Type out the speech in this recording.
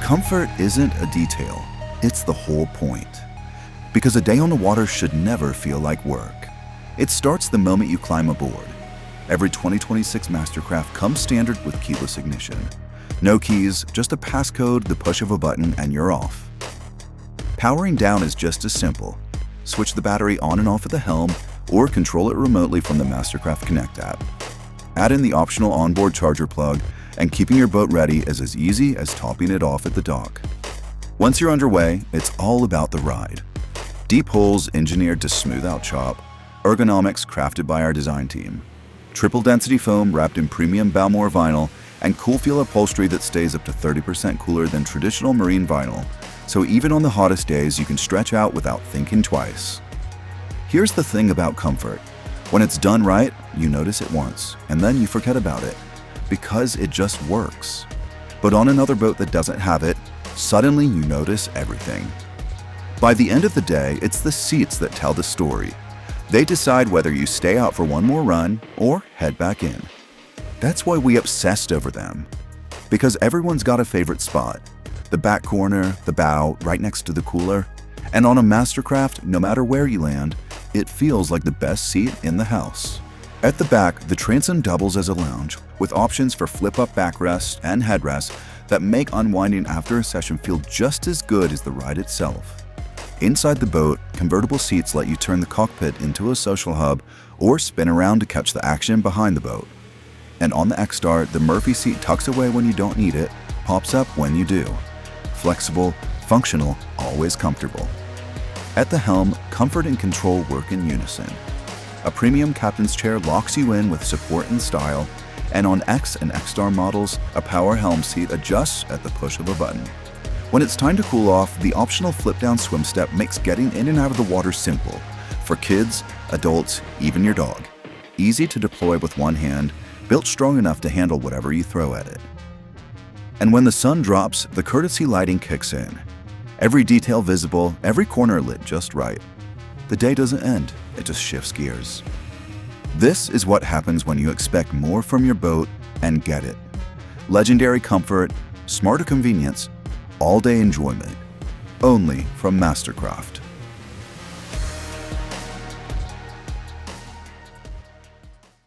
Comfort isn't a detail, it's the whole point. Because a day on the water should never feel like work. It starts the moment you climb aboard. Every 2026 MasterCraft comes standard with keyless ignition. No keys, just a passcode, the push of a button, and you're off. Powering down is just as simple. Switch the battery on and off at the helm, or control it remotely from the MasterCraft Connect app. Add in the optional onboard charger plug, and keeping your boat ready is as easy as topping it off at the dock. Once you're underway, it's all about the ride. Deep holes engineered to smooth out chop, ergonomics crafted by our design team, triple density foam wrapped in premium Balmore vinyl, and cool feel upholstery that stays up to 30% cooler than traditional marine vinyl, so even on the hottest days you can stretch out without thinking twice. Here's the thing about comfort. When it's done right, you notice it once, and then you forget about it, because it just works. But on another boat that doesn't have it, suddenly you notice everything. By the end of the day, it's the seats that tell the story. They decide whether you stay out for one more run or head back in. That's why we obsessed over them. Because everyone's got a favorite spot. The back corner, the bow, right next to the cooler. And on a MasterCraft, no matter where you land, it feels like the best seat in the house. At the back, the transom doubles as a lounge, with options for flip-up backrests and headrests that make unwinding after a session feel just as good as the ride itself. Inside the boat, convertible seats let you turn the cockpit into a social hub or spin around to catch the action behind the boat. And on the X-Star, the Murphy seat tucks away when you don't need it, pops up when you do. Flexible, functional, always comfortable. At the helm, comfort and control work in unison. A premium captain's chair locks you in with support and style, and on X and X-Star models, a power helm seat adjusts at the push of a button. When it's time to cool off, the optional flip-down swim step makes getting in and out of the water simple. For kids, adults, even your dog. Easy to deploy with one hand, built strong enough to handle whatever you throw at it. And when the sun drops, the courtesy lighting kicks in. Every detail visible, every corner lit just right. The day doesn't end, it just shifts gears. This is what happens when you expect more from your boat and get it. Legendary comfort, smarter convenience, all-day enjoyment. Only from MasterCraft.